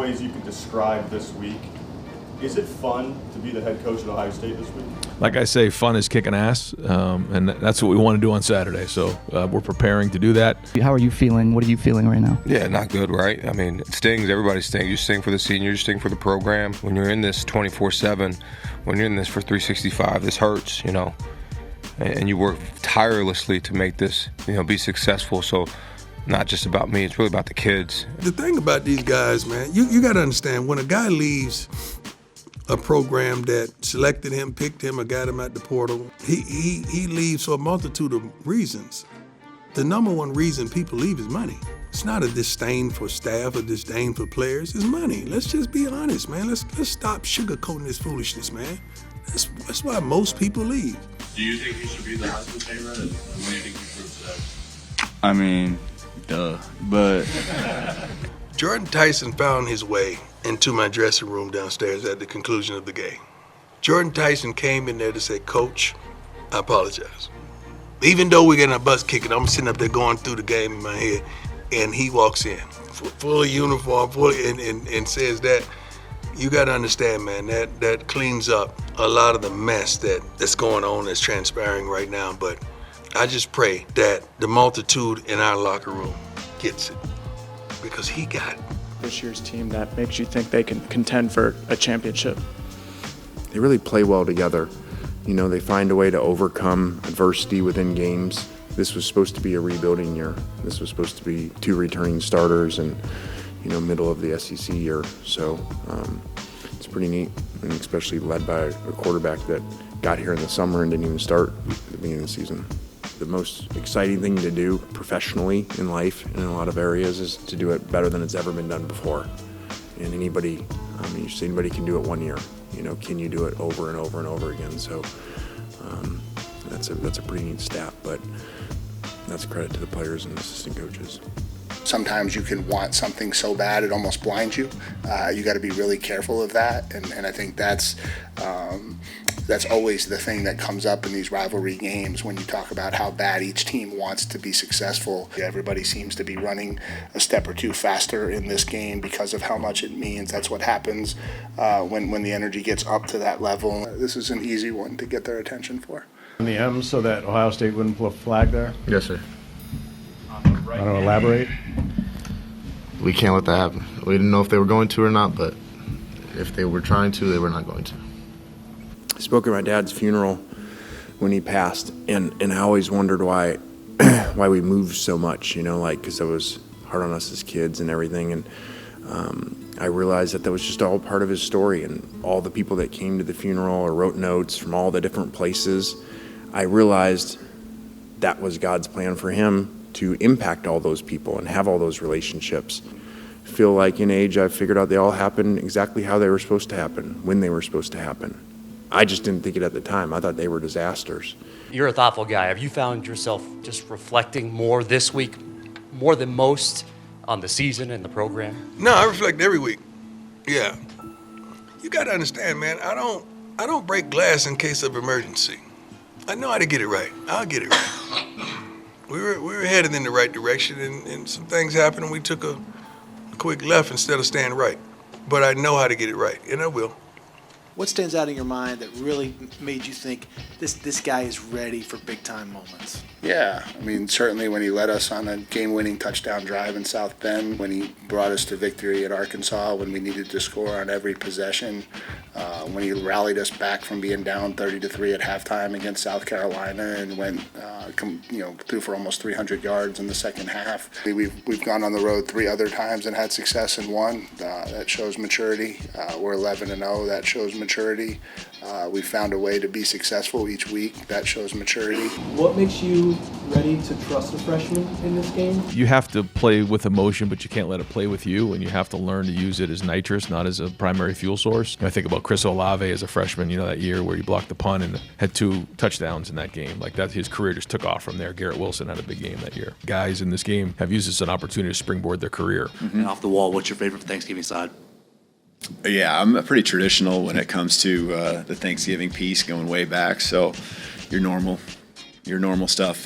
ways you could describe this week. Is it fun to be the head coach at Ohio State this week? Like I say, fun is kicking ass, and that's what we want to do on Saturday. So we're preparing to do that. How are you feeling? What are you feeling right now? Yeah, not good, right? I mean, it stings. Everybody stings. You sting for the seniors, you sting for the program. When you're in this 24/7, when you're in this for 365, this hurts, you know. And you work tirelessly to make this, you know, be successful. So not just about me, it's really about the kids. The thing about these guys, man, you got to understand, when a guy leaves a program that selected him, picked him, or got him at the portal, he leaves for a multitude of reasons. The number one reason people leave is money. It's not a disdain for staff or disdain for players, it's money. Let's just be honest, man. Let's stop sugarcoating this foolishness, man. That's why most people leave. Do you think he should be the Heisman favorite? And what do you think he proves today? I mean, duh, but Jordan Tyson found his way into my dressing room downstairs at the conclusion of the game. Jordan Tyson came in there to say, "Coach, I apologize." Even though we're getting our butts kicking, I'm sitting up there going through the game in my head, and he walks in, full uniform, and says that. You got to understand, man, that cleans up a lot of the mess that's going on, that's transpiring right now. But I just pray that the multitude in our locker room gets it, because he got it. This year's team that makes you think they can contend for a championship. They really play well together. You know, they find a way to overcome adversity within games. This was supposed to be a rebuilding year. This was supposed to be 2 returning starters and, you know, middle of the SEC year. So it's pretty neat, and especially led by a quarterback that got here in the summer and didn't even start at the beginning of the season. The most exciting thing to do professionally in life and in a lot of areas is to do it better than it's ever been done before. And anybody can do it 1 year. You know, can you do it over and over and over again? So that's a pretty neat stat, but that's a credit to the players and assistant coaches. Sometimes you can want something so bad it almost blinds you. You got to be really careful of that, and I think that's always the thing that comes up in these rivalry games when you talk about how bad each team wants to be successful. Everybody seems to be running a step or two faster in this game because of how much it means. That's what happens when the energy gets up to that level. This is an easy one to get their attention for. In the M, so that Ohio State wouldn't pull a flag there? yes, sir. I don't elaborate. We can't let that happen. We didn't know if they were going to or not, but if they were trying to, they were not going to. I spoke at my dad's funeral when he passed, and I always wondered why we moved so much, you know, like, because it was hard on us as kids and everything. And I realized that was just all part of his story, and all the people that came to the funeral or wrote notes from all the different places. I realized that was God's plan for him, to impact all those people and have all those relationships. I feel like in age I've figured out they all happened exactly how they were supposed to happen, when they were supposed to happen. I just didn't think it at the time. I thought they were disasters. You're a thoughtful guy. Have you found yourself just reflecting more this week, more than most, on the season and the program? No, I reflect every week. Yeah. You got to understand, man, I don't break glass in case of emergency. I know how to get it right. I'll get it right. We were headed in the right direction, and some things happened, and we took a quick left instead of staying right. But I know how to get it right, and I will. What stands out in your mind that really made you think this guy is ready for big-time moments? Yeah, I mean, certainly when he led us on a game-winning touchdown drive in South Bend, when he brought us to victory at Arkansas, when we needed to score on every possession, when he rallied us back from being down 30-3 at halftime against South Carolina and went, threw for almost 300 yards in the second half. We've gone on the road 3 other times and had success in one. That shows maturity. We're 11-0. That shows maturity. We found a way to be successful each week. That shows maturity. What makes you ready to trust a freshman in this game? You have to play with emotion, but you can't let it play with you, and you have to learn to use it as nitrous, not as a primary fuel source. I think about Chris Olave as a freshman, that year where he blocked the punt and had 2 touchdowns in that game. Like that, his career just took off from there. Garrett Wilson had a big game that year. Guys in this game have used this as an opportunity to springboard their career. Mm-hmm. And off the wall, what's your favorite Thanksgiving side? Yeah, I'm pretty traditional when it comes to the Thanksgiving piece, going way back. So your normal stuff,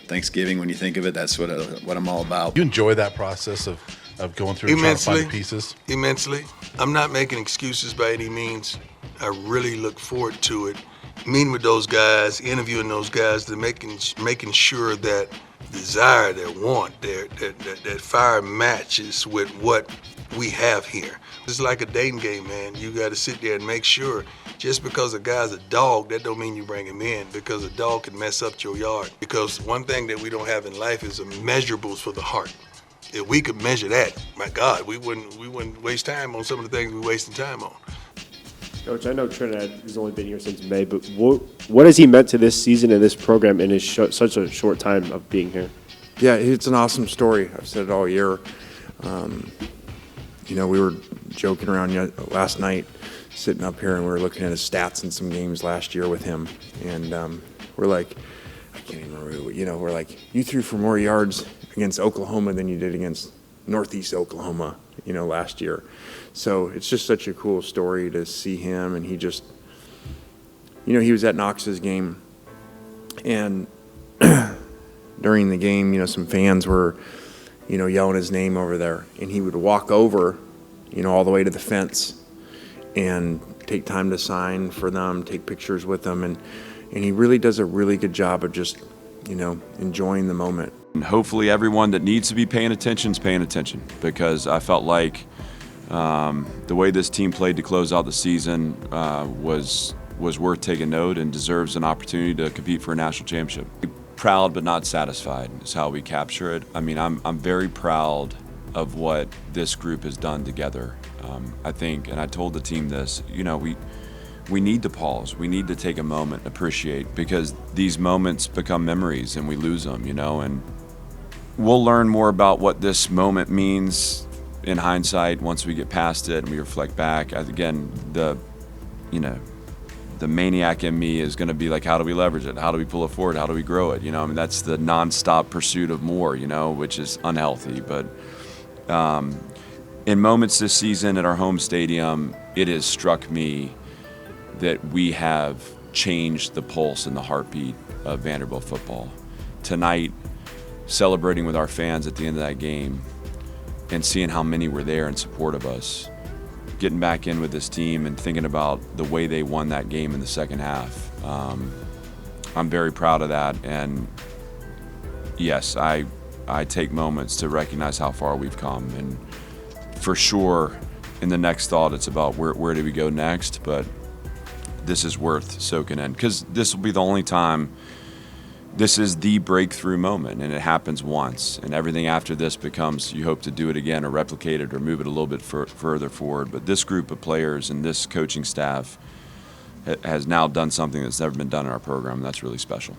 Thanksgiving, when you think of it, that's what I'm all about. You enjoy that process of of going through and trying to find the pieces? Immensely. I'm not making excuses by any means. I really look forward to it. Meeting with those guys, interviewing those guys, to making sure that desire, their want, that fire matches with what we have here. It's like a dating game, man. You got to sit there and make sure. Just because a guy's a dog, that don't mean you bring him in, because a dog can mess up your yard. Because one thing that we don't have in life is measurables for the heart. If we could measure that, my God, we wouldn't waste time on some of the things we're wasting time on. Coach, I know Trinidad has only been here since May, but what has he meant to this season and this program in such a short time of being here? Yeah, it's an awesome story. I've said it all year. You know, we were joking around last night, sitting up here, and we were looking at his stats in some games last year with him, and we're like, I can't even remember. You know, we're like, you threw for more yards against Oklahoma than you did against Northeast Oklahoma, you know, last year. So it's just such a cool story to see him, and he just, you know, he was at Knox's game, and during the game, you know, some fans were, you know, yelling his name over there, and he would walk over, you know, all the way to the fence and take time to sign for them, take pictures with them, and he really does a really good job of just, you know, enjoying the moment. And hopefully everyone that needs to be paying attention is paying attention, because I felt like the way this team played to close out the season was worth taking note and deserves an opportunity to compete for a national championship. Proud but not satisfied is how we capture it. I mean, I'm very proud of what this group has done together. I think, and I told the team this, you know, we need to pause. We need to take a moment, appreciate, because these moments become memories and we lose them, you know, and we'll learn more about what this moment means in hindsight once we get past it and we reflect back. Again, the maniac in me is going to be like, how do we leverage it? How do we pull it forward? How do we grow it? You know, I mean, that's the nonstop pursuit of more, you know, which is unhealthy. But in moments this season at our home stadium, it has struck me that we have changed the pulse and the heartbeat of Vanderbilt football. Tonight, celebrating with our fans at the end of that game and seeing how many were there in support of us, getting back in with this team and thinking about the way they won that game in the second half. I'm very proud of that, and yes, I take moments to recognize how far we've come, and for sure in the next thought it's about where do we go next, but this is worth soaking in, because this will be the only time. This is the breakthrough moment, and it happens once, and everything after this becomes, you hope to do it again or replicate it or move it a little bit further forward. But this group of players and this coaching staff has now done something that's never been done in our program, and that's really special.